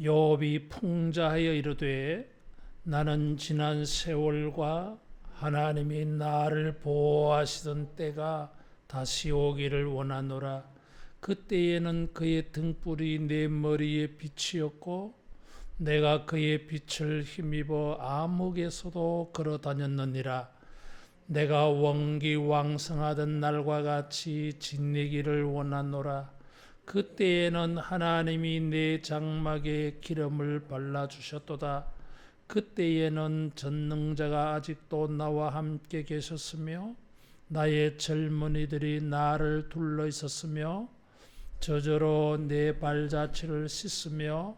욥이 풍자하여 이르되 나는 지난 세월과 하나님이 나를 보호하시던 때가 다시 오기를 원하노라. 그때에는 그의 등불이 내 머리에 빛이었고 내가 그의 빛을 힘입어 암흑에서도 걸어 다녔느니라. 내가 원기왕성하던 날과 같이 지내기를 원하노라. 그때에는 하나님이 내 장막에 기름을 발라주셨도다. 그때에는 전능자가 아직도 나와 함께 계셨으며 나의 젊은이들이 나를 둘러 있었으며 저절로 내 발자취를 씻으며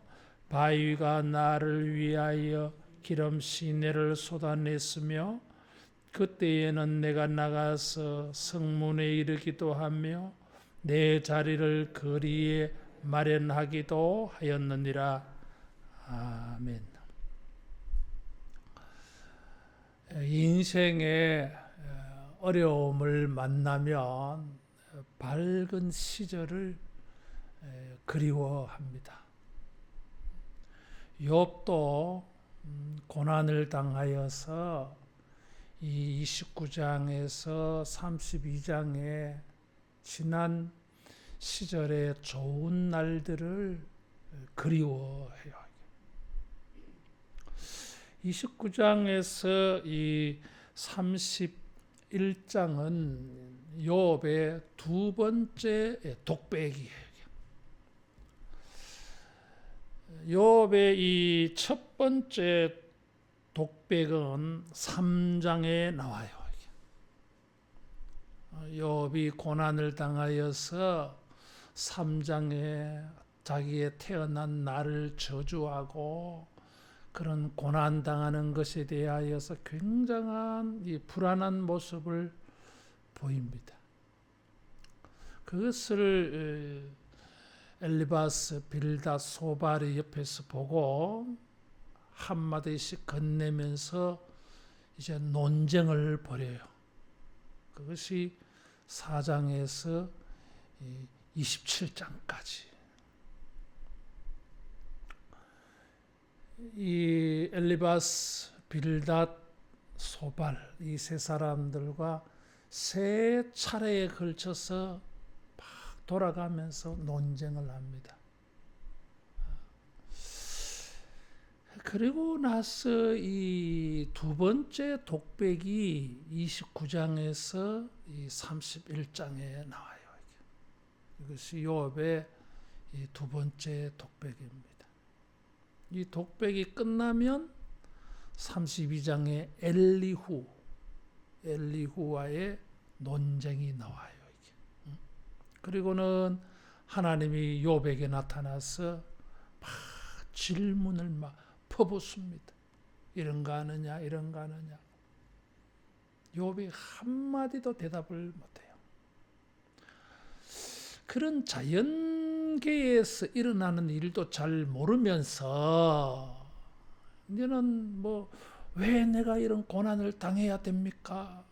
바위가 나를 위하여 기름 시내를 쏟아냈으며 그때에는 내가 나가서 성문에 이르기도 하며 내 자리를 거리에 마련하기도 하였느니라. 아멘. 인생의 어려움을 만나면 밝은 시절을 그리워합니다. 욥도 고난을 당하여서 이 29장에서 32장에 지난 시절의 좋은 날들을 그리워해요. 29장에서 이 31장은 욥의 두 번째 독백이에요. 욥의 이 첫 번째 독백은 3장에 나와요. 욥이 고난을 당하여서 3장에 자기의 태어난 날을 저주하고 그런 고난 당하는 것에 대하여서 굉장한 이 불안한 모습을 보입니다. 그것을 엘리바스, 빌닷, 소발이 옆에서 보고 한마디씩 건네면서 이제 논쟁을 벌여요. 그것이 4장에서 27장까지. 이 엘리바스, 빌닷, 소발 이 세 사람들과 세 차례에 걸쳐서 막 돌아가면서 논쟁을 합니다. 그리고 나서 이 두 번째 독백이 29장에서 이 31장에 나와요. 이것이 욥의 이 두 번째 독백입니다. 이 독백이 끝나면 32장에 엘리후와의 논쟁이 나와요. 그리고는 하나님이 욥에게 나타나서 막 질문을 막 퍼붓습니다. 이런가 하느냐 이런가 하느냐. 욥이 한마디도 대답을 못해요. 그런 자연계에서 일어나는 일도 잘 모르면서 이제는 뭐 왜 내가 이런 고난을 당해야 됩니까?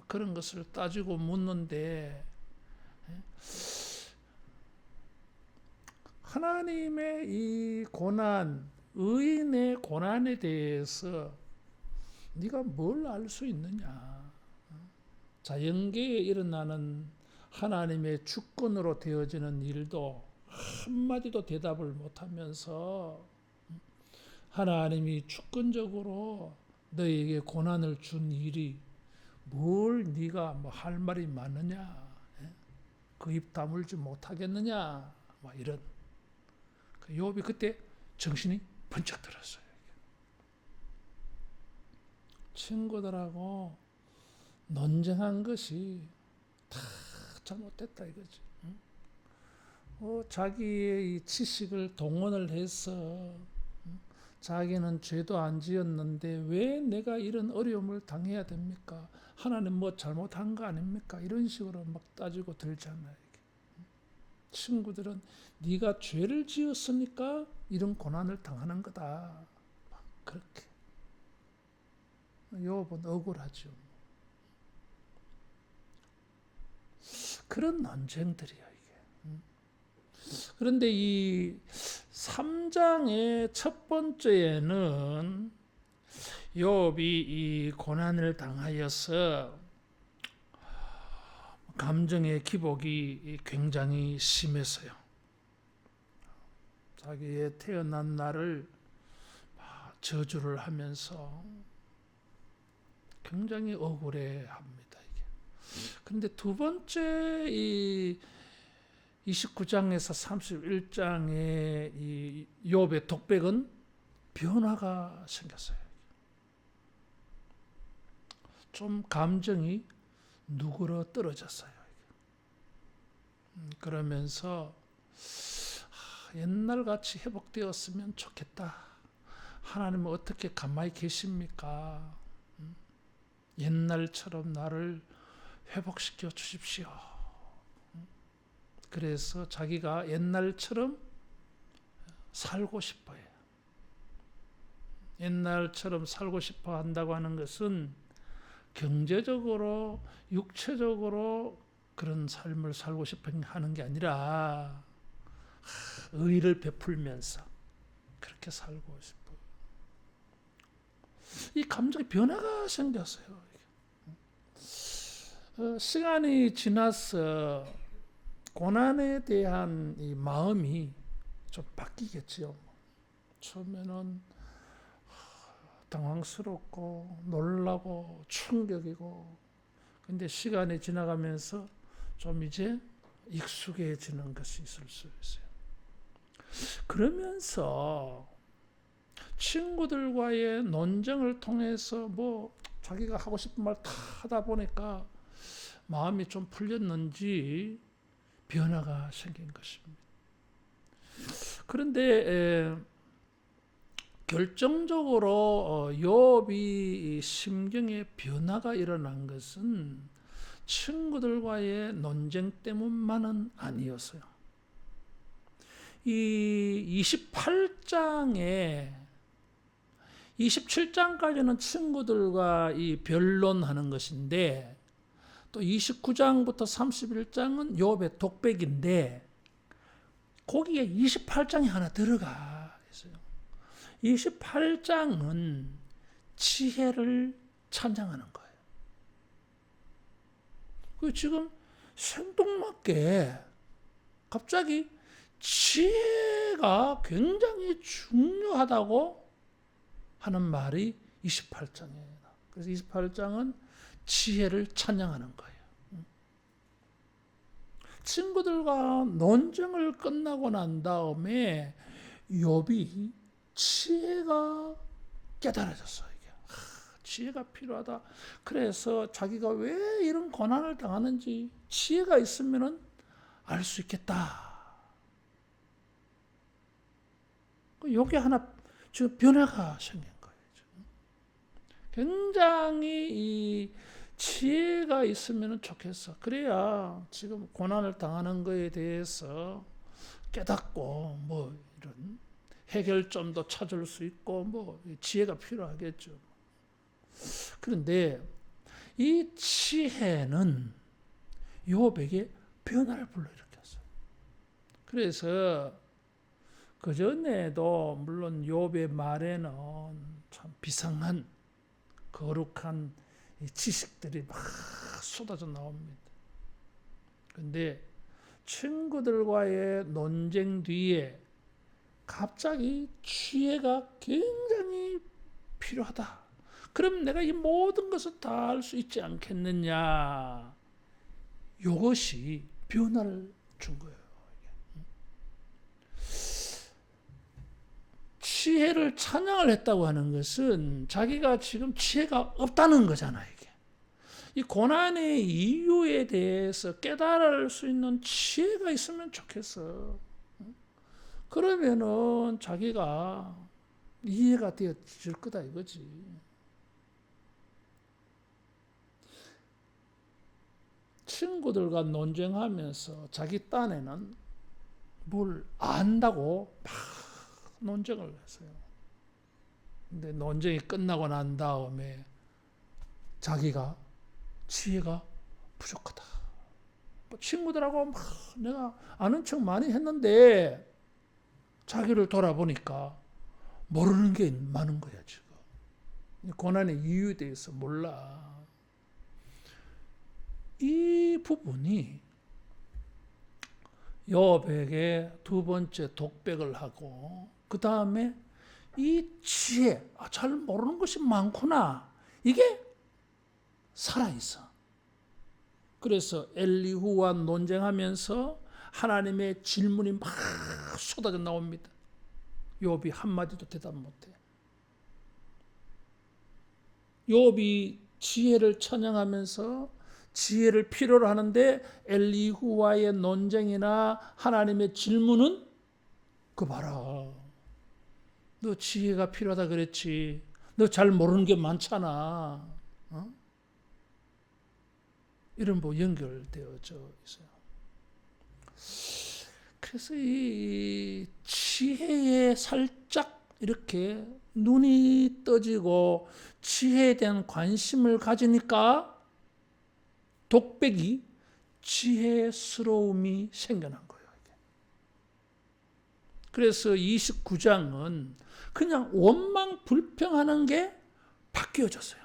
그런 것을 따지고 묻는데 하나님의 이 고난, 의인의 고난에 대해서 네가 뭘 알 수 있느냐? 자연계에 일어나는 하나님의 주권으로 되어지는 일도 한마디도 대답을 못하면서 하나님이 주권적으로 너에게 고난을 준 일이 뭘 네가 뭐 할 말이 많느냐? 그 입 다물지 못하겠느냐? 뭐 이런. 욥이 그때 정신이 번쩍 들었어요. 친구들하고 논쟁한 것이 다 잘못됐다 이거지. 자기의 이 지식을 동원을 해서 자기는 죄도 안 지었는데 왜 내가 이런 어려움을 당해야 됩니까? 하나님 뭐 잘못한 거 아닙니까? 이런 식으로 막 따지고 들잖아요. 친구들은 네가 죄를 지었으니까 이런 고난을 당하는 거다. 막 그렇게. 욥은 억울하죠. 그런 논쟁들이야 이게. 그런데 이 3장의 첫 번째에는 욥이 이 고난을 당하여서 감정의 기복이 굉장히 심했어요. 자기의 태어난 날을 저주를 하면서 굉장히 억울해합니다. 이게. 그런데 두 번째 이 29장에서 31장의 이 욥의 독백은 변화가 생겼어요. 좀 감정이 누그러뜨려졌어요. 그러면서 옛날같이 회복되었으면 좋겠다. 하나님은 어떻게 가만히 계십니까? 옛날처럼 나를 회복시켜 주십시오. 그래서 자기가 옛날처럼 살고 싶어요. 옛날처럼 살고 싶어 한다고 하는 것은 경제적으로, 육체적으로 그런 삶을 살고 싶어 하는 게 아니라 의를 베풀면서 그렇게 살고 싶어요. 이 감정의 변화가 생겼어요. 시간이 지나서 고난에 대한 이 마음이 좀 바뀌겠지요. 처음에는 당황스럽고 놀라고 충격이고, 근데 시간이 지나가면서 좀 이제 익숙해지는 것이 있을 수 있어요. 그러면서 친구들과의 논쟁을 통해서 뭐 자기가 하고 싶은 말 다 하다 보니까 마음이 좀 풀렸는지 변화가 생긴 것입니다. 그런데 결정적으로 욥이 심경의 변화가 일어난 것은 친구들과의 논쟁 때문만은 아니었어요. 이 28장에 27장까지는 친구들과 이 변론하는 것인데, 또 29장부터 31장은 욥의 독백인데, 거기에 28장이 하나 들어가 있어요. 28장은 지혜를 찬양하는 거예요. 그 지금 생뚱맞게 갑자기 지혜가 굉장히 중요하다고 하는 말이 28장이에요. 그래서 28장은 지혜를 찬양하는 거예요. 친구들과 논쟁을 끝나고 난 다음에 욥이 지혜가 깨달아졌어요. 이게. 지혜가 필요하다. 그래서 자기가 왜 이런 고난을 당하는지 지혜가 있으면 알 수 있겠다. 여기 하나 지금 변화가 생긴 거예요. 굉장히 이 지혜가 있으면 좋겠어. 그래야 지금 고난을 당하는 거에 대해서 깨닫고 뭐 이런 해결점도 찾을 수 있고 뭐 지혜가 필요하겠죠. 그런데 이 지혜는 욥에게 변화를 불러일으켰어요. 그래서 그전에도 물론 욥의 말에는 참 비상한 거룩한 지식들이 막 쏟아져 나옵니다. 그런데 친구들과의 논쟁 뒤에 갑자기 지혜가 굉장히 필요하다. 그럼 내가 이 모든 것을 다 할 수 있지 않겠느냐. 이것이 변화를 준 거예요. 지혜를 찬양을 했다고 하는 것은 자기가 지금 지혜가 없다는 거잖아요. 이게. 이 고난의 이유에 대해서 깨달을 수 있는 지혜가 있으면 좋겠어. 그러면은 자기가 이해가 되어질 거다 이거지. 친구들과 논쟁하면서 자기 딴에는 뭘 안다고 막 논쟁을 했어요. 근데 논쟁이 끝나고 난 다음에 자기가 지혜가 부족하다. 친구들하고 막 내가 아는 척 많이 했는데 자기를 돌아보니까 모르는 게 많은 거야 지금. 고난의 이유에 대해서 몰라. 이 부분이 욥에게 두 번째 독백을 하고 그 다음에 이 지혜, 잘 모르는 것이 많구나. 이게 살아있어. 그래서 엘리후와 논쟁하면서 하나님의 질문이 막 쏟아져 나옵니다. 욥이 한마디도 대답 못해. 욥이 지혜를 찬양하면서 지혜를 필요로 하는데 엘리후와의 논쟁이나 하나님의 질문은 그 봐라. 너 지혜가 필요하다 그랬지. 너 잘 모르는 게 많잖아. 어? 이런 뭐 연결되어져 있어요. 그래서 이 지혜에 살짝 이렇게 눈이 떠지고 지혜에 대한 관심을 가지니까 독백이 지혜스러움이 생겨난 거예요. 그래서 29장은 그냥 원망 불평하는 게 바뀌어졌어요.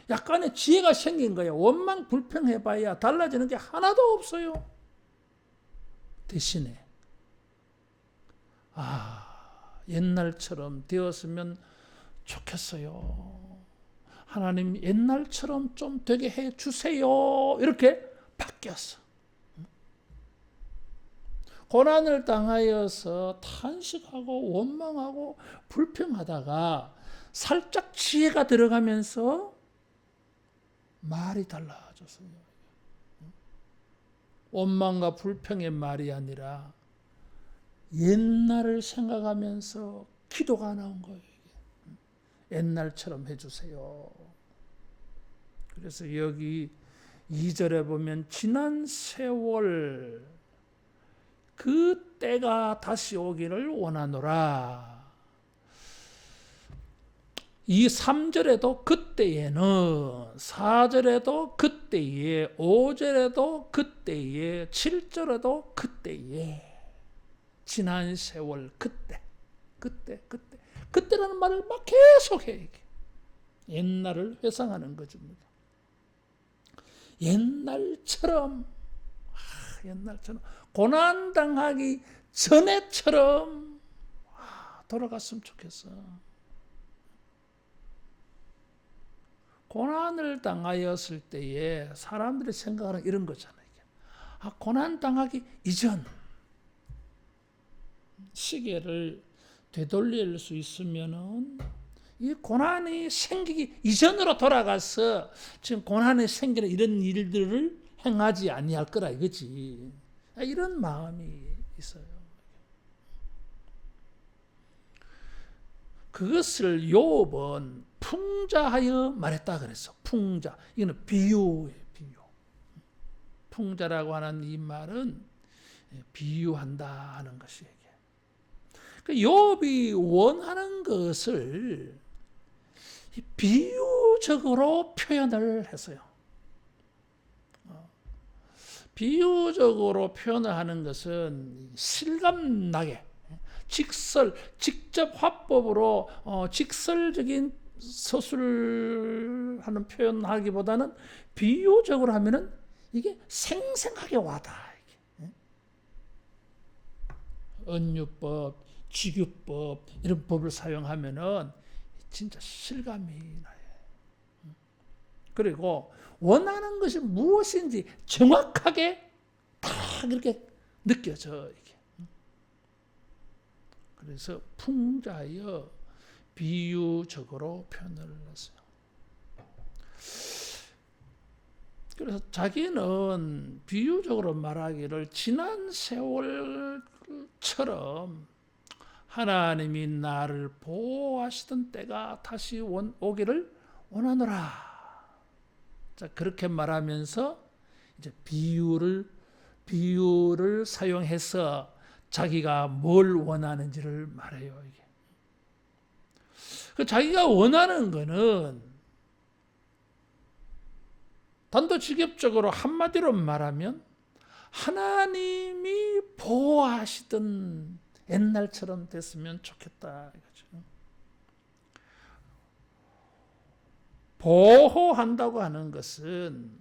약간의 지혜가 생긴 거예요. 원망 불평해봐야 달라지는 게 하나도 없어요. 대신에 옛날처럼 되었으면 좋겠어요. 하나님 옛날처럼 좀 되게 해주세요. 이렇게 바뀌었어. 고난을 당하여서 탄식하고 원망하고 불평하다가 살짝 지혜가 들어가면서 말이 달라졌어요. 원망과 불평의 말이 아니라 옛날을 생각하면서 기도가 나온 거예요. 옛날처럼 해주세요. 그래서 여기 2절에 보면 지난 세월 그 때가 다시 오기를 원하노라. 이 3절에도 그때에는, 4절에도 그때에, 5절에도 그때에, 7절에도 그때에, 지난 세월 그때, 그때라는 말을 막 계속해. 옛날을 회상하는 거죠. 옛날처럼 고난당하기 전에처럼 돌아갔으면 좋겠어. 고난을 당하였을 때에 사람들이 생각하는 이런 거잖아요. 고난당하기 이전 시계를 되돌릴 수 있으면은 이 고난이 생기기 이전으로 돌아가서 지금 고난이 생기는 이런 일들을 행하지 아니할 거라 이거지. 이런 마음이 있어요. 그것을 욥은 풍자하여 말했다 그랬어. 풍자. 이거는 비유예요. 비유. 풍자라고 하는 이 말은 비유한다 하는 것이에요. 욥이 원하는 것을 비유적으로 표현을 했어요. 비유적으로 표현을 하는 것은 실감나게 직접 화법으로 직설적인 서술하는 표현하기보다는 비유적으로 하면은 이게 생생하게 와닿아. 언유법, 직유법 이런 법을 사용하면은 진짜 실감이 나요. 그리고 원하는 것이 무엇인지 정확하게 딱 이렇게 느껴져. 이게. 그래서 풍자하여 비유적으로 표현을 했어요. 그래서 자기는 비유적으로 말하기를 지난 세월처럼 하나님이 나를 보호하시던 때가 다시 오기를 원하노라. 자, 그렇게 말하면서 이제 비유를 사용해서 자기가 뭘 원하는지를 말해요. 이게. 자기가 원하는 거는 단도직입적으로 한마디로 말하면 하나님이 보호하시던 옛날처럼 됐으면 좋겠다 이거죠. 보호한다고 하는 것은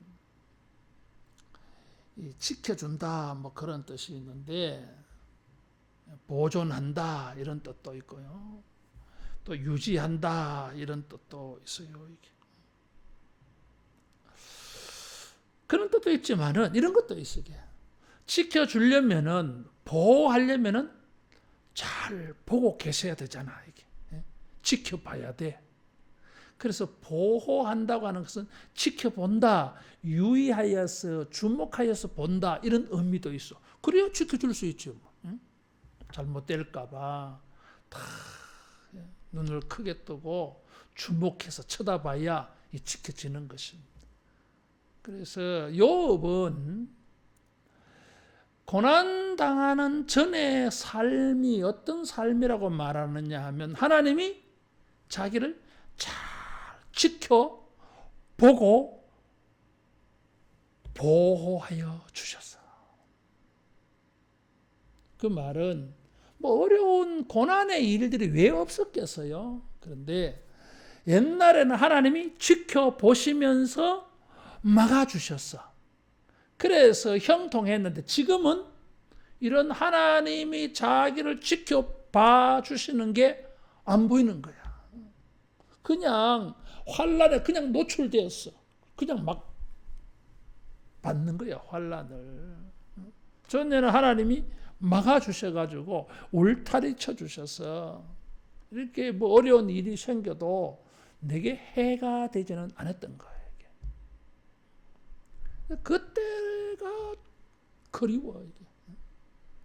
지켜준다 뭐 그런 뜻이 있는데, 보존한다 이런 뜻도 있고요, 또 유지한다 이런 뜻도 있어요. 이게. 그런 뜻도 있지만은 이런 것도 있어요. 지켜주려면은, 보호하려면은 잘 보고 계셔야 되잖아. 이게. 지켜봐야 돼. 그래서 보호한다고 하는 것은 지켜본다, 유의하여서 주목하여서 본다 이런 의미도 있어. 그래야 지켜줄 수 있죠. 잘못될까봐 다 눈을 크게 뜨고 주목해서 쳐다봐야 지켜지는 것입니다. 그래서 욥은 고난당하는 전의 삶이 어떤 삶이라고 말하느냐 하면, 하나님이 자기를 잘 지켜보고 보호하여 주셨어. 그 말은 뭐 어려운 고난의 일들이 왜 없었겠어요? 그런데 옛날에는 하나님이 지켜보시면서 막아주셨어. 그래서 형통했는데, 지금은 이런 하나님이 자기를 지켜봐 주시는 게 안 보이는 거야. 그냥 환난에 그냥 노출되었어. 그냥 막 받는 거야, 환난을. 전에는 하나님이 막아주셔가지고 울타리 쳐주셔서 이렇게 뭐 어려운 일이 생겨도 내게 해가 되지는 않았던 거예요. 그때가 그리워. 이게.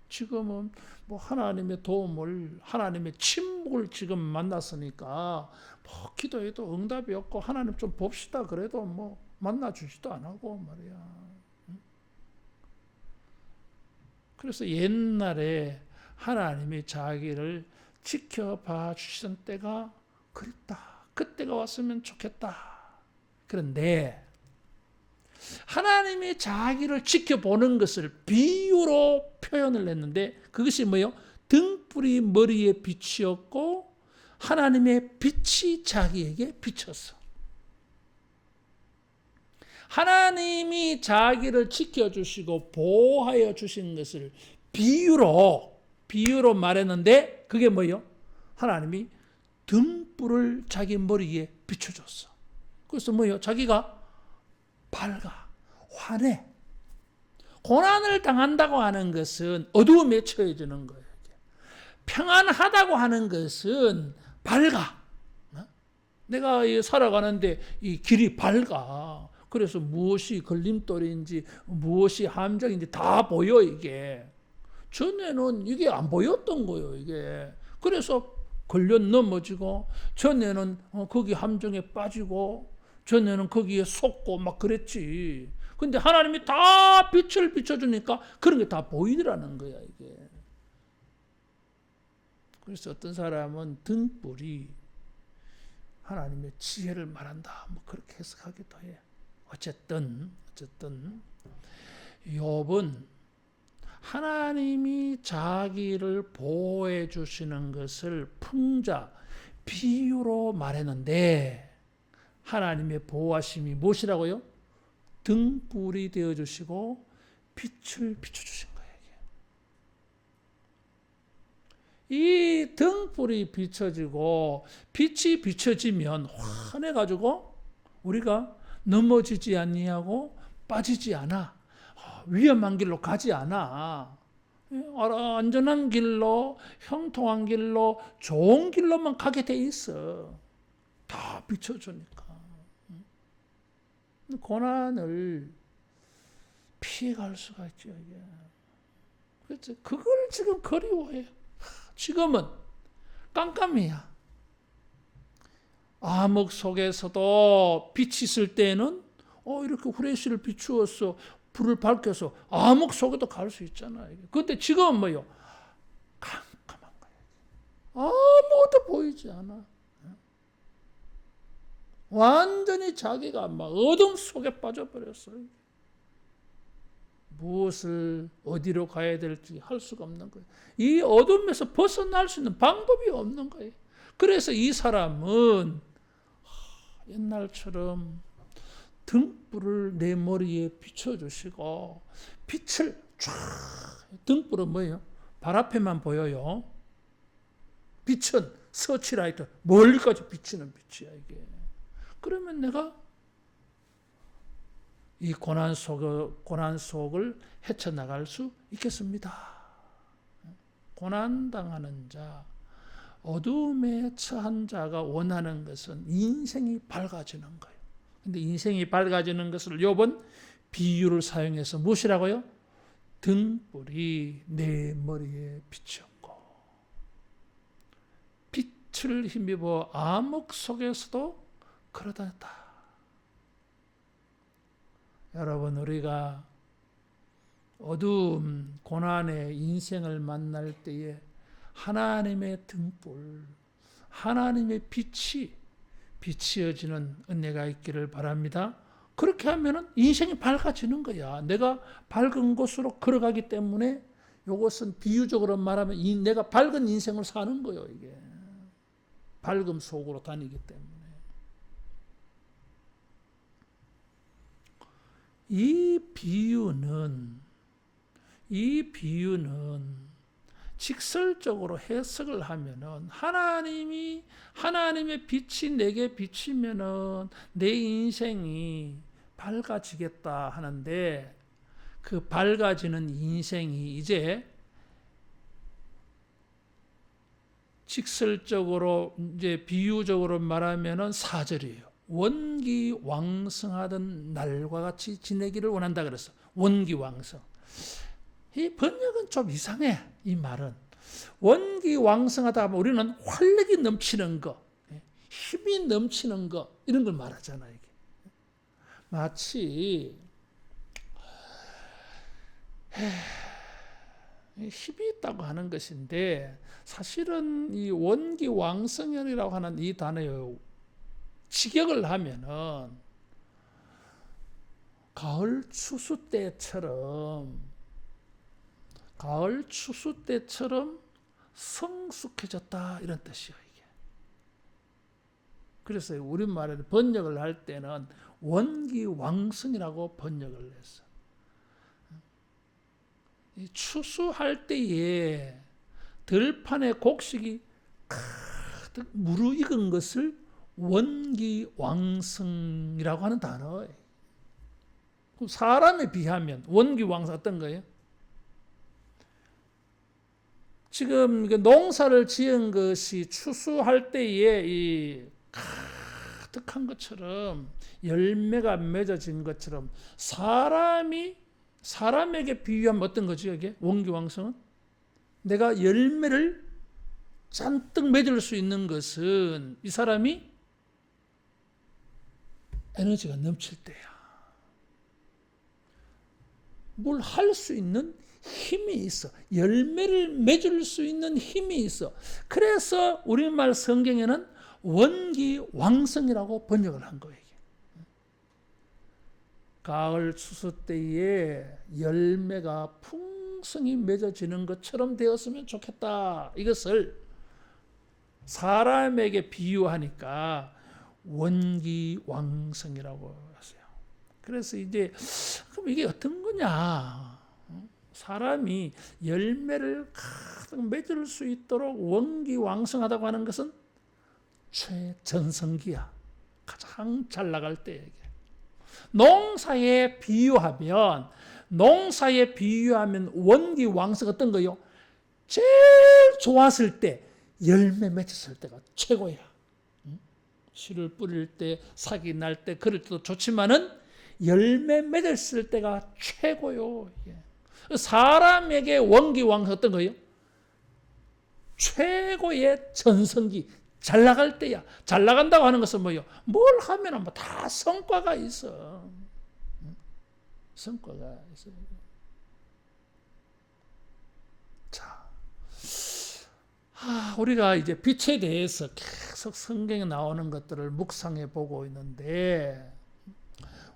지금은 뭐 하나님의 도움을, 하나님의 침묵을 지금 만났으니까 뭐 기도해도 응답이 없고, 하나님 좀 봅시다 그래도 뭐 만나주지도 안 하고 말이야. 그래서 옛날에 하나님이 자기를 지켜봐 주시던 때가 그립다, 그때가 왔으면 좋겠다. 그런데 하나님이 자기를 지켜보는 것을 비유로 표현을 했는데, 그것이 뭐예요? 등불이 머리에 빛이었고 하나님의 빛이 자기에게 비쳤어. 하나님이 자기를 지켜주시고 보호하여 주신 것을 비유로 말했는데, 그게 뭐예요? 하나님이 등불을 자기 머리에 비춰줬어. 그래서 뭐예요? 자기가 밝아, 환해. 고난을 당한다고 하는 것은 어두움에 처해지는 거예요. 평안하다고 하는 것은 밝아. 내가 살아가는데 이 길이 밝아. 그래서 무엇이 걸림돌인지 무엇이 함정인지 다 보여. 이게 전에는 이게 안 보였던 거예요. 이게 그래서 걸려 넘어지고, 전에는 거기 함정에 빠지고, 전에는 거기에 속고 막 그랬지. 근데 하나님이 다 빛을 비춰주니까 그런 게 다 보이더라는 거야, 이게. 그래서 어떤 사람은 등불이 하나님의 지혜를 말한다, 뭐 그렇게 해석하기도 해. 어쨌든 욥은 하나님이 자기를 보호해 주시는 것을 풍자, 비유로 말했는데, 하나님의 보호하심이 무엇이라고요? 등불이 되어주시고 빛을 비춰주신 거예요. 이 등불이 비춰지고 빛이 비춰지면 환해가지고 우리가 넘어지지 아니하고 빠지지 않아. 위험한 길로 가지 않아. 안전한 길로, 형통한 길로, 좋은 길로만 가게 돼 있어. 다 비춰주니까. 고난을 피해갈 수가 있죠. 이게. 그렇죠. 그걸 지금 그리워해요. 지금은 깜깜이야. 암흑 속에서도 빛이 있을 때는 이렇게 후레쉬를 비추어서 불을 밝혀서 암흑 속에도 갈 수 있잖아. 그런데 지금은 뭐요? 깜깜한 거야. 아무것도 보이지 않아. 완전히 자기가 막 어둠 속에 빠져버렸어요. 무엇을 어디로 가야 될지 할 수가 없는 거예요. 이 어둠에서 벗어날 수 있는 방법이 없는 거예요. 그래서 이 사람은 옛날처럼 등불을 내 머리에 비춰주시고 빛을 쫙, 등불은 뭐예요? 발 앞에만 보여요. 빛은 서치라이트, 멀리까지 비치는 빛이야 이게. 그러면 내가 이 고난 속을 헤쳐나갈 수 있겠습니다. 고난당하는 자, 어둠에 처한 자가 원하는 것은 인생이 밝아지는 거예요. 근데 인생이 밝아지는 것을 욥은 비유를 사용해서 무엇이라고요? 등불이 내 머리에 비쳤고 빛을 힘입어 암흑 속에서도 걸어다녔다. 여러분, 우리가 어두움, 고난의 인생을 만날 때에 하나님의 등불, 하나님의 빛이 비치어지는 은혜가 있기를 바랍니다. 그렇게 하면 인생이 밝아지는 거야. 내가 밝은 곳으로 걸어가기 때문에 이것은 비유적으로 말하면 내가 밝은 인생을 사는 거예요. 이게 밝음 속으로 다니기 때문에. 이 비유는 직설적으로 해석을 하면은 하나님의 빛이 내게 비치면은 내 인생이 밝아지겠다 하는데 그 밝아지는 인생이 이제 직설적으로 이제 비유적으로 말하면은 4절이에요. 원기왕성하던 날과 같이 지내기를 원한다 그랬어. 원기왕성. 이 번역은 좀 이상해. 이 말은 원기왕성하다 하면 우리는 활력이 넘치는 거, 힘이 넘치는 거 이런 걸 말하잖아. 이게 마치 힘이 있다고 하는 것인데 사실은 이 원기왕성이라고 하는 이 단어의 직역을 하면은 가을 추수 때처럼 성숙해졌다 이런 뜻이에요. 이게. 그래서 우리말에 번역을 할 때는 원기왕성이라고 번역을 했어. 이 추수할 때에 들판에 곡식이 가득 무르익은 것을 원기왕성이라고 하는 단어예요. 사람에 비하면 원기왕성 어떤 거예요? 지금 농사를 지은 것이 추수할 때에 이 가득한 것처럼 열매가 맺어진 것처럼 사람에게 비유하면 어떤 거죠? 이게 원기왕성은 내가 열매를 잔뜩 맺을 수 있는 것은 이 사람이 에너지가 넘칠 때야. 뭘 할 수 있는 힘이 있어. 열매를 맺을 수 있는 힘이 있어. 그래서 우리말 성경에는 원기왕성이라고 번역을 한 거예요. 가을 추수 때에 열매가 풍성히 맺어지는 것처럼 되었으면 좋겠다. 이것을 사람에게 비유하니까 원기왕성이라고 했어요. 그래서 이제 그럼 이게 어떤 거냐? 사람이 열매를 가득 맺을 수 있도록 원기왕성하다고 하는 것은 최전성기야. 가장 잘 나갈 때. 농사에 비유하면 원기왕성 어떤 거요? 제일 좋았을 때 열매 맺었을 때가 최고야. 씨를 뿌릴 때, 삭이 날 때, 그럴 때도 좋지만은 열매 맺었을 때가 최고요. 사람에게 원기왕성 어떤 거예요? 최고의 전성기, 잘 나갈 때야. 잘 나간다고 하는 것은 뭐예요? 뭘 하면 다 성과가 있어. 성과가 있어요. 자, 우리가 이제 빛에 대해서 계속 성경에 나오는 것들을 묵상해 보고 있는데,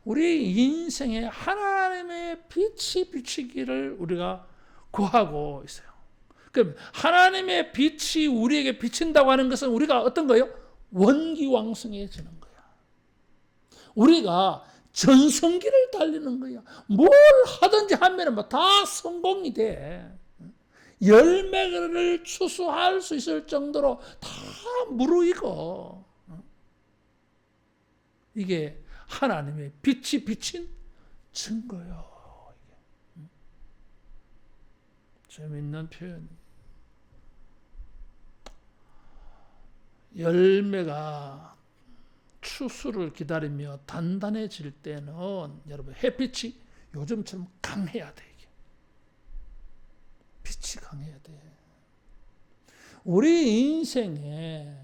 우리 인생에 하나님의 빛이 비치기를 우리가 구하고 있어요. 그럼 하나님의 빛이 우리에게 비친다고 하는 것은 우리가 어떤 거예요? 원기왕성해지는 거야. 우리가 전성기를 달리는 거야. 뭘 하든지 하면 다 성공이 돼. 열매를 추수할 수 있을 정도로 다 무르익어. 이게 하나님의 빛이 비친 증거요. 재밌는 표현. 열매가 추수를 기다리며 단단해질 때는 여러분 햇빛이 요즘처럼 강해야 돼. 이게. 빛이 강해야 돼. 우리 인생에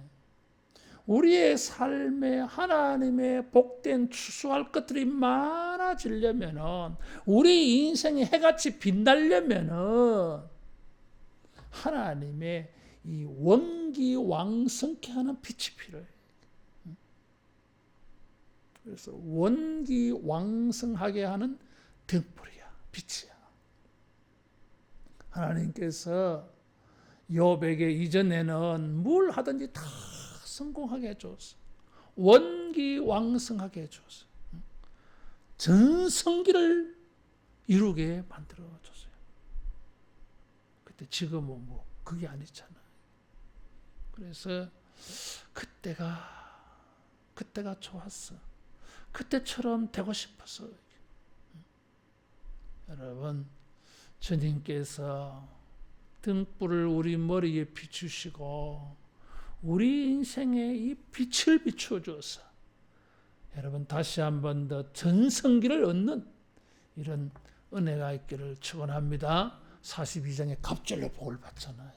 우리의 삶에 하나님의 복된 추수할 것들이 많아지려면은 우리 인생이 해같이 빛나려면은 하나님의 이 원기왕성케 하는 빛이 필요해. 그래서 원기왕성하게 하는 등불이야, 빛이야. 하나님께서 욥에게 이전에는 뭘 하든지 다 성공하게 해줬어. 원기왕성하게 해줬어. 전성기를 이루게 만들어줬어요. 그때 지금은 뭐 그게 아니잖아. 그래서 그때가 좋았어. 그때처럼 되고 싶었어. 여러분, 주님께서 등불을 우리 머리에 비추시고 우리 인생에 이 빛을 비춰줘서 여러분 다시 한 번 더 전성기를 얻는 이런 은혜가 있기를 축원합니다. 42장에 갑절로 복을 받잖아요.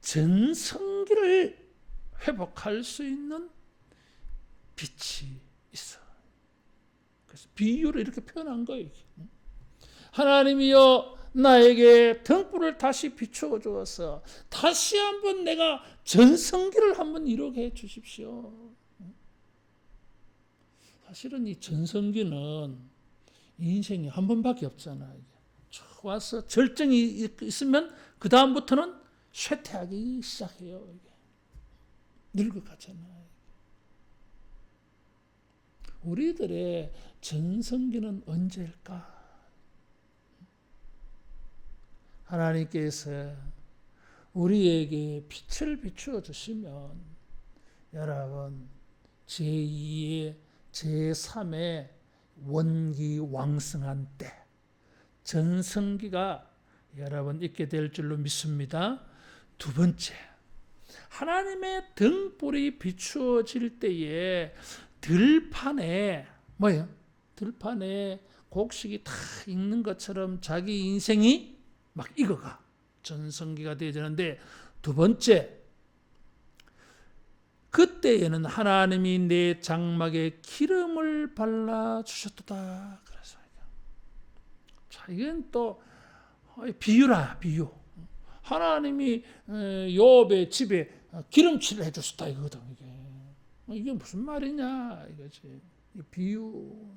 전성기를 회복할 수 있는 빛이 있어. 그래서 비유를 이렇게 표현한 거예요. 하나님이여 나에게 등불을 다시 비추어 주어서 다시 한번 내가 전성기를 한번 이루게 해 주십시오. 사실은 이 전성기는 인생이 한 번밖에 없잖아요. 와서 절정이 있으면 그 다음부터는 쇠퇴하기 시작해요. 늙어가잖아요. 우리들의 전성기는 언제일까? 하나님께서 우리에게 빛을 비추어 주시면 여러분 제2의 제3의 원기왕성한 때 전성기가 여러분 있게 될 줄로 믿습니다. 두 번째, 하나님의 등불이 비추어질 때에 들판에 뭐예요? 들판에 곡식이 다 익는 것처럼 자기 인생이 막 익어가 전성기가 되어지는데, 두 번째, 그때에는 하나님이 내 장막에 기름을 발라 주셨도다. 그래서 자, 이건 또 비유라, 비유. 하나님이 욥의 집에 기름칠을 해줬다 이거거든. 이게 무슨 말이냐 이거지. 비유.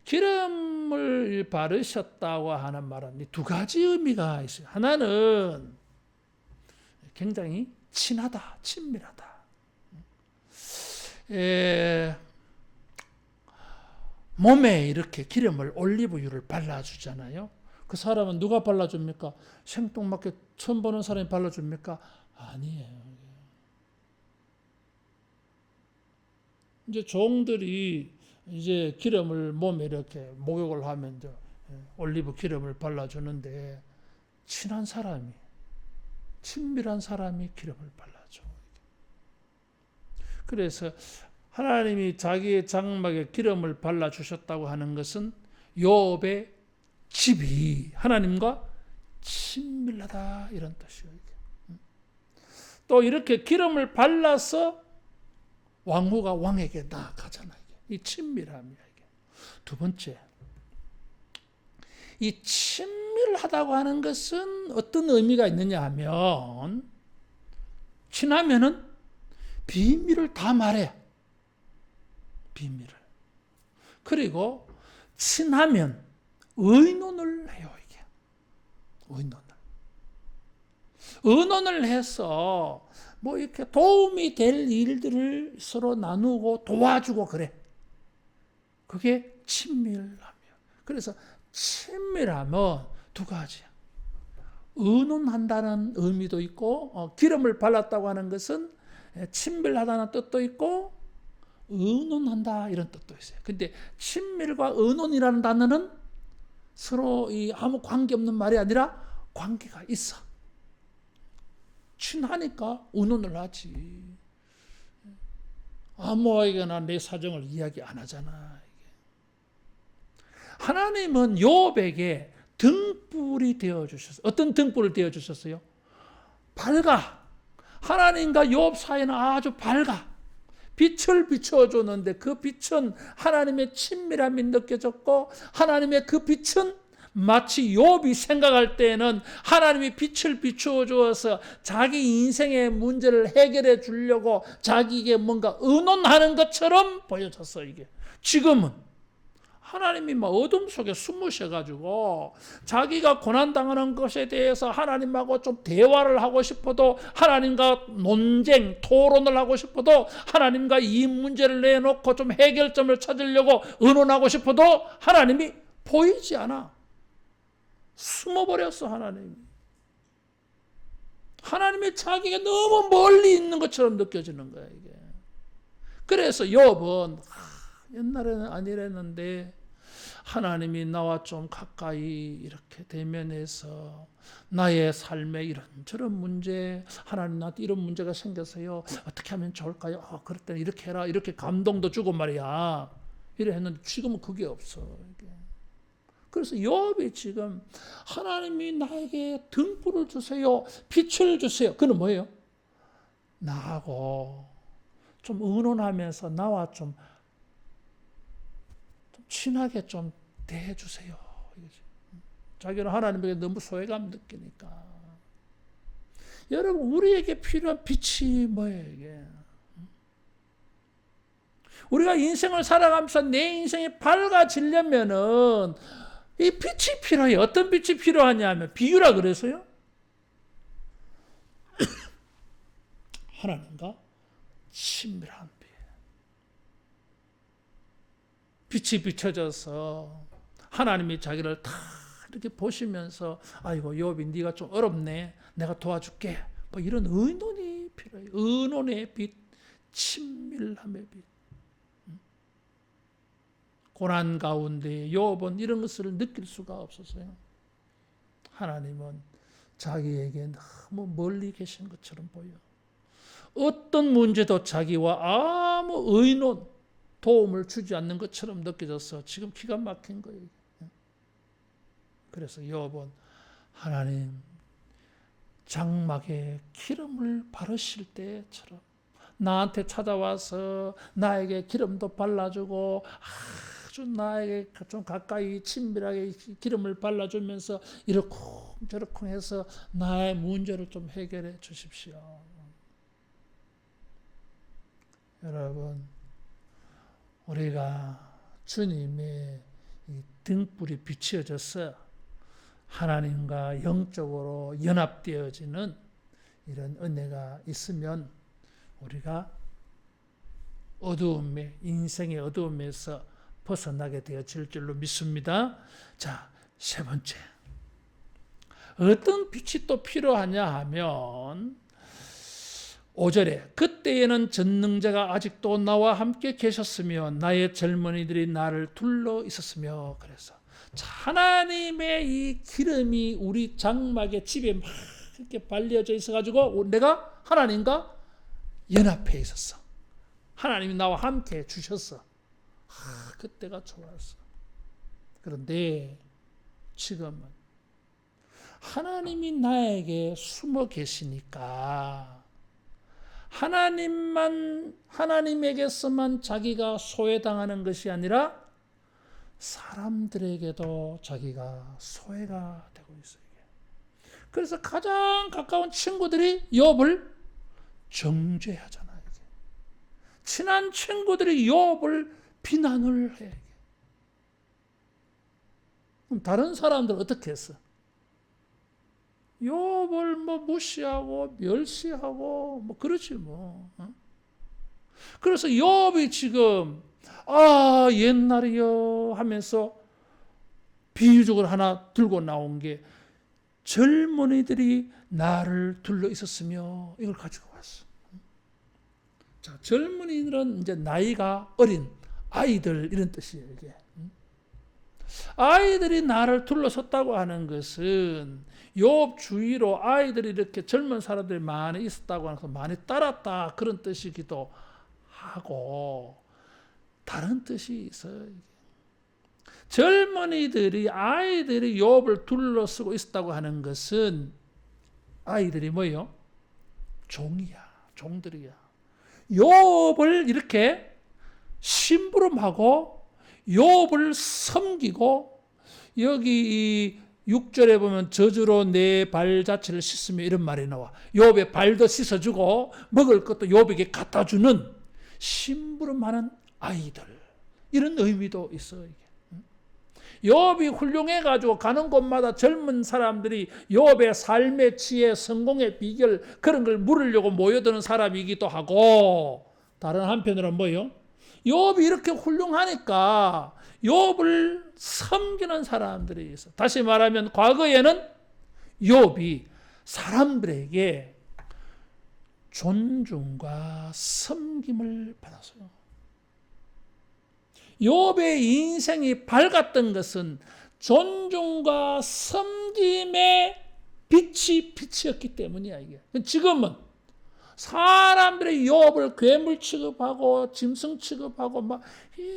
기름을 바르셨다고 하는 말은 두 가지 의미가 있어요. 하나는 굉장히 친하다, 친밀하다. 몸에 이렇게 기름을 올리브유를 발라주잖아요. 그 사람은 누가 발라줍니까? 생뚱맞게 처음 보는 사람이 발라줍니까? 아니에요. 이제 종들이 이제 기름을 몸에 이렇게 목욕을 하면 이제 올리브 기름을 발라주는데, 친한 사람이, 친밀한 사람이 기름을 발라줘. 그래서 하나님이 자기의 장막에 기름을 발라주셨다고 하는 것은 욥의 집이 하나님과 친밀하다 이런 뜻이에요. 또 이렇게 기름을 발라서 왕후가 왕에게 나아가잖아요. 이 친밀함이야. 두 번째, 이 친밀하다고 하는 것은 어떤 의미가 있느냐 하면, 친하면은 비밀을 다 말해. 비밀을. 그리고 친하면 의논을 해요, 이게. 의논을 해서 뭐 이렇게 도움이 될 일들을 서로 나누고 도와주고 그래. 그게 친밀함이에요. 그래서 친밀함은 두 가지야. 의논한다는 의미도 있고, 기름을 발랐다고 하는 것은 친밀하다는 뜻도 있고, 의논한다 이런 뜻도 있어요. 근데 친밀과 의논이라는 단어는 서로 아무 관계 없는 말이 아니라 관계가 있어. 친하니까 의논을 하지. 아무에게나 내 사정을 이야기 안 하잖아. 하나님은 욥에게 등불이 되어주셨어요. 어떤 등불을 되어주셨어요? 밝아. 하나님과 욥 사이는 아주 밝아. 빛을 비춰줬는데 그 빛은 하나님의 친밀함이 느껴졌고, 하나님의 그 빛은 마치 욥이 생각할 때에는 하나님이 빛을 비추어 주어서 자기 인생의 문제를 해결해 주려고 자기에게 뭔가 의논하는 것처럼 보여졌어. 이게 지금은 하나님이 막 어둠 속에 숨으셔가지고 자기가 고난당하는 것에 대해서 하나님하고 좀 대화를 하고 싶어도, 하나님과 논쟁, 토론을 하고 싶어도, 하나님과 이 문제를 내놓고 좀 해결점을 찾으려고 의논하고 싶어도 하나님이 보이지 않아. 숨어버렸어, 하나님이. 하나님이 자기가 너무 멀리 있는 것처럼 느껴지는 거야, 이게. 그래서 욥은 옛날에는 아니랬는데 하나님이 나와 좀 가까이 이렇게 대면해서 나의 삶에 이런저런 문제, 하나님 나한테 이런 문제가 생겨서요, 어떻게 하면 좋을까요? 그럴 때는 이렇게 해라, 이렇게 감동도 주고 말이야. 이래 했는데 지금은 그게 없어. 이게. 그래서 욥이 지금 하나님이 나에게 등불을 주세요, 빛을 주세요. 그는 뭐예요? 나하고 좀 의논하면서 나와 좀 친하게 좀 대해주세요. 자기는 하나님에게 너무 소외감 느끼니까. 여러분, 우리에게 필요한 빛이 뭐예요, 이게? 우리가 인생을 살아가면서 내 인생이 밝아지려면은 이 빛이 필요해요. 어떤 빛이 필요하냐면, 비유라 그래서요. 하나님과 친밀한 빛이 비춰져서 하나님이 자기를 다 이렇게 보시면서, 아이고 욥이 네가 좀 어렵네, 내가 도와줄게, 뭐 이런 의논이 필요해요. 의논의 빛, 친밀함의 빛. 고난 가운데 욥은 이런 것을 느낄 수가 없었어요. 하나님은 자기에게 너무 멀리 계신 것처럼 보여. 어떤 문제도 자기와 아무 의논, 도움을 주지 않는 것처럼 느껴져서 지금 기가 막힌 거예요. 그래서 욥은 하나님 장막에 기름을 바르실 때처럼 나한테 찾아와서 나에게 기름도 발라주고 아주 나에게 좀 가까이 친밀하게 기름을 발라주면서 이러쿵저러쿵 해서 나의 문제를 좀 해결해 주십시오. 여러분, 우리가 주님의 이 등불이 비추어져서 하나님과 영적으로 연합되어지는 이런 은혜가 있으면 우리가 어두움에, 인생의 어두움에서 벗어나게 되어질 줄로 믿습니다. 자, 세 번째. 어떤 빛이 또 필요하냐 하면 5절에 그때에는 전능자가 아직도 나와 함께 계셨으며 나의 젊은이들이 나를 둘러 있었으며. 그래서 하나님의 이 기름이 우리 장막의 집에 막 이렇게 발려져 있어가지고 내가 하나님과 연합해 있었어. 하나님이 나와 함께 주셨어. 그때가 좋았어. 그런데 지금은 하나님이 나에게 숨어 계시니까 하나님에게서만 자기가 소외당하는 것이 아니라 사람들에게도 자기가 소외가 되고 있어요. 그래서 가장 가까운 친구들이 욥을 정죄하잖아요. 친한 친구들이 욥을 비난을 해. 그럼 다른 사람들은 어떻게 했어? 욥을 뭐 무시하고 멸시하고 뭐 그러지 뭐. 그래서 욥이 지금 옛날이요 하면서 비유적으로 하나 들고 나온 게 젊은이들이 나를 둘러 있었으며 이걸 가지고 왔어. 자, 젊은이들은 이제 나이가 어린 아이들 이런 뜻이에요, 이게. 아이들이 나를 둘러섰다고 하는 것은 욥 주위로 아이들이 이렇게 젊은 사람들이 많이 있었다고 해서 많이 따랐다 그런 뜻이기도 하고 다른 뜻이 있어요. 젊은이들이 아이들이 욥을 둘러쓰고 있었다고 하는 것은 아이들이 뭐예요? 종이야, 종들이야. 욥을 이렇게 심부름하고 욥을 섬기고 여기 6절에 보면 저주로 내 발 자체를 씻으며 이런 말이 나와. 욥의 발도 씻어주고 먹을 것도 욥에게 갖다 주는 심부름하는 아이들 이런 의미도 있어요. 욥이 훌륭해가지고 가는 곳마다 젊은 사람들이 욥의 삶의 지혜, 성공의 비결 그런 걸 물으려고 모여드는 사람이기도 하고 다른 한편으로는 뭐예요? 욥이 이렇게 훌륭하니까 욥을 섬기는 사람들이 있어. 다시 말하면 과거에는 욥이 사람들에게 존중과 섬김을 받았어요. 욥의 인생이 밝았던 것은 존중과 섬김의 빛이었기 때문이야. 이게. 지금은 사람들이 욥을 괴물 취급하고 짐승 취급하고 막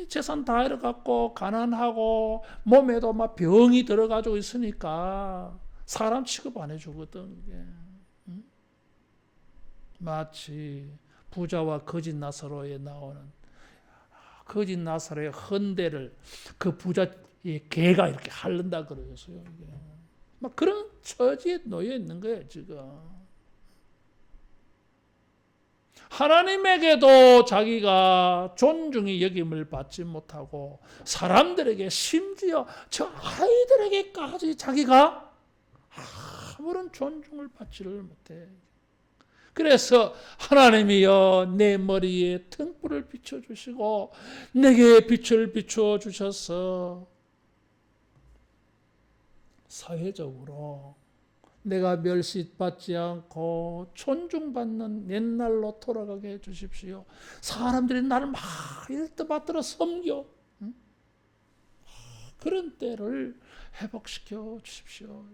재산 다 잃어갖고 가난하고 몸에도 막 병이 들어가지고 있으니까 사람 취급 안 해주거든. 이게. 마치 부자와 거짓 나사로에 나오는 거짓 나사로의 헌대를 그 부자의 개가 이렇게 핥는다 그러겠어요. 막 그런 처지에 놓여 있는 거예요, 지금. 하나님에게도 자기가 존중의 여김을 받지 못하고 사람들에게 심지어 저 아이들에게까지 자기가 아무런 존중을 받지를 못해. 그래서 하나님이여 내 머리에 등불을 비춰주시고 내게 빛을 비춰주셔서 사회적으로 내가 멸시받지 않고 존중받는 옛날로 돌아가게 해주십시오. 사람들이 나를 막 이럴 때 받들어 섬겨. 그런 때를 회복시켜 주십시오.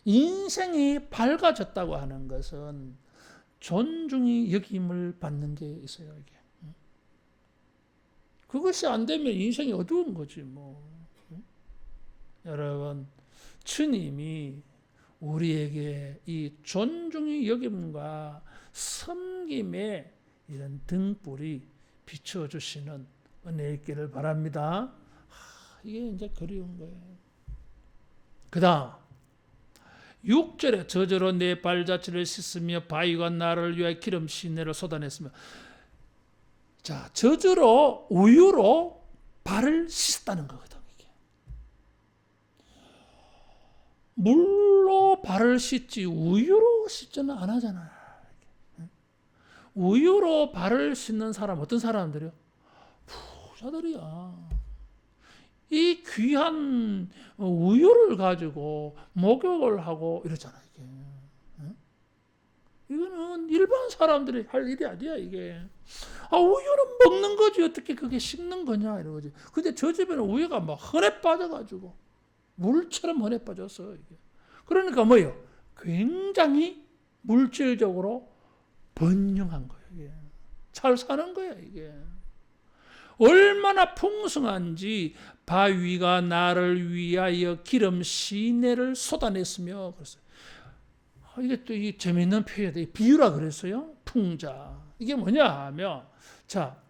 인생이 밝아졌다고 하는 것은 존중이 여김을 받는 게 있어요. 이게. 그것이 안 되면 인생이 어두운 거지 뭐. 여러분, 주님이 우리에게 이 존중의 여김과 섬김의 이런 등불이 비춰주시는 은혜 있기를 바랍니다. 이게 이제 그리운 거예요. 그 다음 6절에 저절로 내 발자취를 씻으며 바위가 나를 위하여 기름 시내를 쏟아냈으며. 자, 저절로 우유로 발을 씻었다는 거거든. 이게. 물로 발을 씻지 우유로 씻지는 안 하잖아요. 우유로 발을 씻는 사람 어떤 사람들이요? 부자들이야. 이 귀한 우유를 가지고 목욕을 하고 이러잖아, 이게. 이거는 일반 사람들이 할 일이 아니야, 이게. 우유는 먹는 거지, 어떻게 그게 씻는 거냐, 이러지. 근데 저 집에는 우유가 막 흔해 빠져가지고, 물처럼 흔해 빠졌어, 이게. 그러니까 뭐예요? 굉장히 물질적으로 번영한 거예요, 이게. 잘 사는 거야, 이게. 얼마나 풍성한지 바위가 나를 위하여 기름 시내를 쏟아냈으며 그랬어요. 이게 또 이 재미있는 표현이 비유라 그랬어요. 풍자. 이게 뭐냐 하면 자,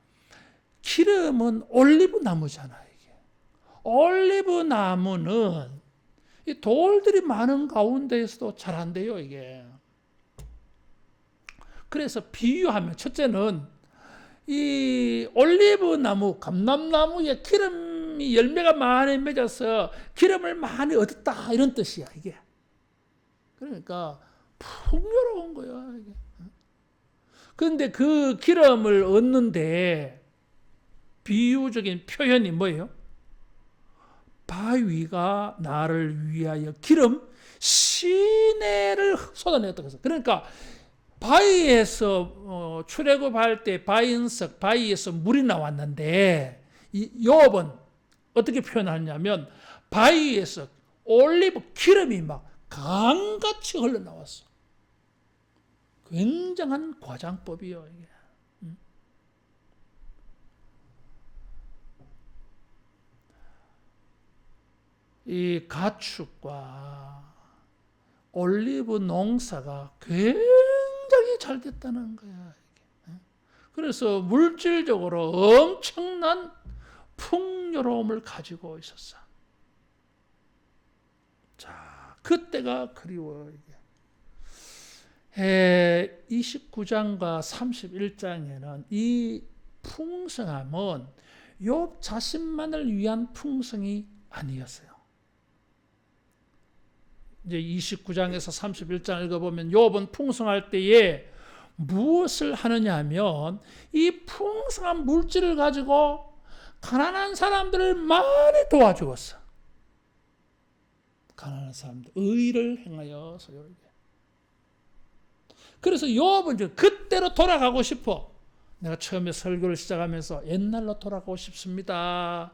기름은 올리브 나무잖아요. 이게. 올리브 나무는 이 돌들이 많은 가운데에서도 잘 안 돼요, 이게. 그래서 비유하면 첫째는 이 올리브 나무, 감람나무에 기름이 열매가 많이 맺어서 기름을 많이 얻었다 이런 뜻이야 이게. 그러니까 풍요로운 거야 이게. 그런데 그 기름을 얻는데 비유적인 표현이 뭐예요? 바위가 나를 위하여 기름 시내를 쏟아내었다 그래서. 그러니까 바위에서 출애굽할 때 바위석, 바위에서 물이 나왔는데 이 욥은 어떻게 표현하냐면 바위에서 올리브 기름이 막 강같이 흘러나왔어. 굉장한 과장법이요 이게. 이 가축과 올리브 농사가 굉장히 잘 됐다는 거야. 그래서 물질적으로 엄청난 풍요로움을 가지고 있었어. 자, 그때가 그리워 이게. 29장과 31장에는 이 풍성함은 욥 자신만을 위한 풍성이 아니었어요. 이제 29장에서 31장 읽어보면 욥은 풍성할 때에 무엇을 하느냐 하면 이 풍성한 물질을 가지고 가난한 사람들을 많이 도와주었어. 가난한 사람들 의를 행하여서요. 그래서 욥은 이제 그때로 돌아가고 싶어. 내가 처음에 설교를 시작하면서 옛날로 돌아가고 싶습니다.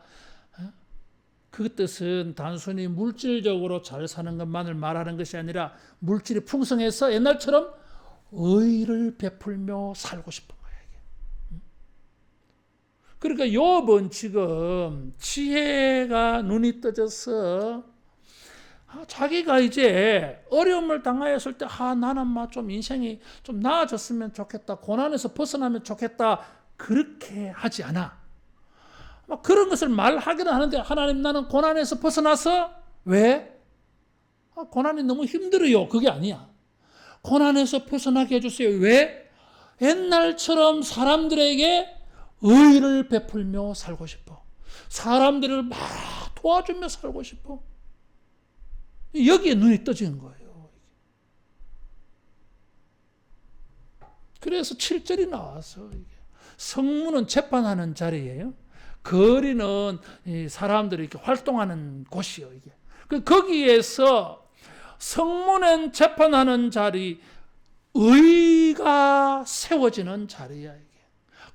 그 뜻은 단순히 물질적으로 잘 사는 것만을 말하는 것이 아니라 물질이 풍성해서 옛날처럼 의를 베풀며 살고 싶은 거예요. 그러니까 욥은 지금 지혜가 눈이 떠져서 자기가 이제 어려움을 당하였을 때 나는 좀 인생이 좀 나아졌으면 좋겠다. 고난에서 벗어나면 좋겠다. 그렇게 하지 않아. 그런 것을 말하기는 하는데 하나님 나는 고난에서 벗어나서 왜? 고난이 너무 힘들어요. 그게 아니야. 고난에서 벗어나게 해주세요. 왜? 옛날처럼 사람들에게 의를 베풀며 살고 싶어. 사람들을 막 도와주며 살고 싶어. 여기에 눈이 떠지는 거예요. 그래서 7절이 나와서 성문은 재판하는 자리예요. 거리는 사람들이 이렇게 활동하는 곳이요. 이게 거기에서 성문은 재판하는 자리, 의가 세워지는 자리야. 이게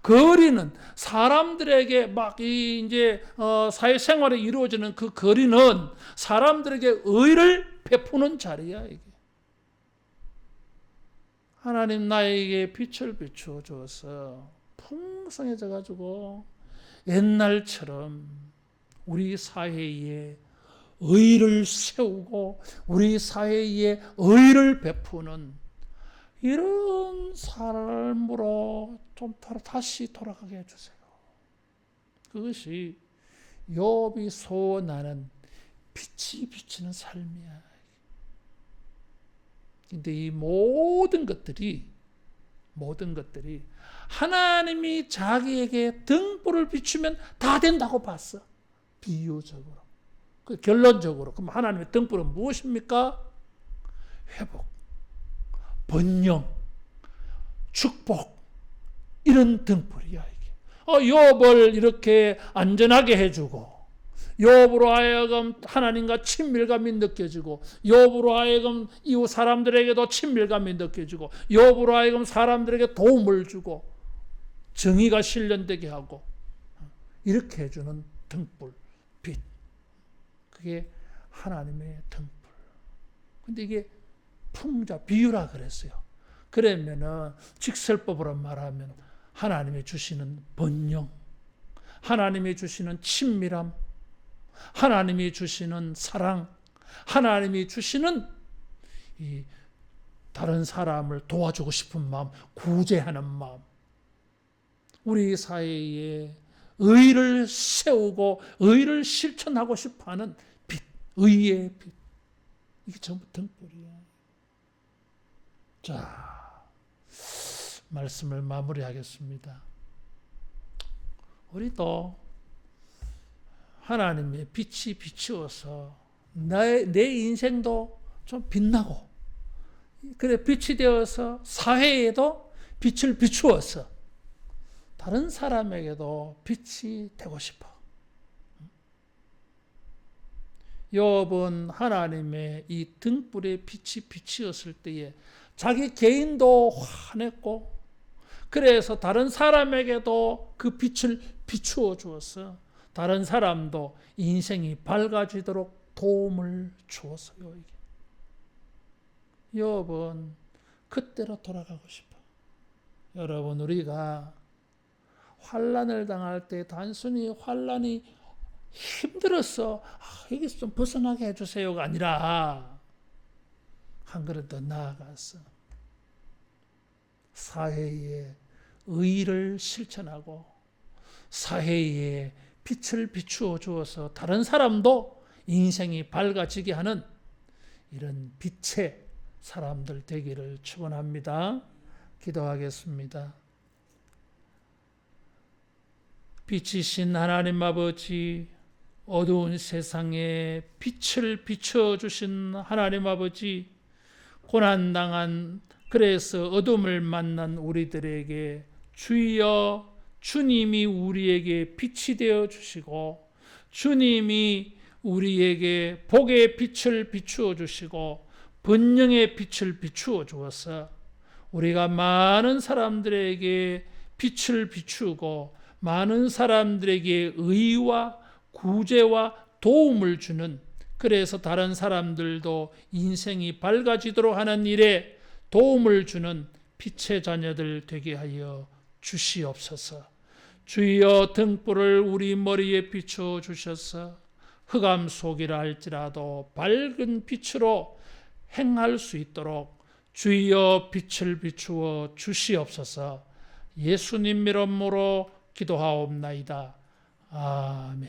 거리는 사람들에게 막 이제 사회생활이 이루어지는 그 거리는 사람들에게 의를 베푸는 자리야. 이게 하나님 나에게 빛을 비추어 줘서 풍성해져 가지고 옛날처럼 우리 사회에 의를 세우고 우리 사회에 의를 베푸는 이런 삶으로 좀 다시 돌아가게 해주세요. 그것이 욥이 소원하는 빛이 비치는 삶이야. 근데 이 모든 것들이 하나님이 자기에게 등불을 비추면 다 된다고 봤어. 비유적으로. 결론적으로. 그럼 하나님의 등불은 무엇입니까? 회복, 번영, 축복, 이런 등불이야 이게. 욥을 이렇게 안전하게 해주고, 욥으로 하여금 하나님과 친밀감이 느껴지고, 욥으로 하여금 이웃 사람들에게도 친밀감이 느껴지고, 욥으로 하여금 사람들에게 도움을 주고, 정의가 실현되게 하고, 이렇게 해주는 등불, 빛. 그게 하나님의 등불. 근데 이게 풍자, 비유라 그랬어요. 그러면은 직설법으로 말하면 하나님이 주시는 번영, 하나님이 주시는 친밀함, 하나님이 주시는 사랑, 하나님이 주시는 이 다른 사람을 도와주고 싶은 마음, 구제하는 마음, 우리 사회에 의를 세우고 의를 실천하고 싶어하는 빛, 의의 빛, 이게 전부 등불이야. 자, 말씀을 마무리하겠습니다. 우리도 하나님의 빛이 비추어서 내 인생도 좀 빛나고, 그래 빛이 되어서 사회에도 빛을 비추어서 다른 사람에게도 빛이 되고 싶어. 욥은 하나님의 이 등불에 빛이 비추었을 때에 자기 개인도 환했고, 그래서 다른 사람에게도 그 빛을 비추어 주었어. 다른 사람도 인생이 밝아지도록 도움을 주었어요. 욥은 그때로 돌아가고 싶어. 여러분, 우리가 환난을 당할 때 단순히 환난이 힘들어서 여기서 좀 벗어나게 해주세요가 아니라 한 걸음 더 나아가서 사회에 의의를 실천하고 사회에 빛을 비추어 주어서 다른 사람도 인생이 밝아지게 하는 이런 빛의 사람들 되기를 축원합니다. 기도하겠습니다. 빛이신 하나님 아버지, 어두운 세상에 빛을 비춰주신 하나님 아버지, 고난당한 그래서 어둠을 만난 우리들에게 주여 주님이 우리에게 빛이 되어 주시고 주님이 우리에게 복의 빛을 비추어 주시고 번영의 빛을 비추어 주어서 우리가 많은 사람들에게 빛을 비추고 많은 사람들에게 의와 구제와 도움을 주는, 그래서 다른 사람들도 인생이 밝아지도록 하는 일에 도움을 주는 빛의 자녀들 되게 하여 주시옵소서. 주여 등불을 우리 머리에 비추어 주셔서 흑암 속이라 할지라도 밝은 빛으로 행할 수 있도록 주여 빛을 비추어 주시옵소서. 예수님 이름으로 기도하옵나이다. 아멘.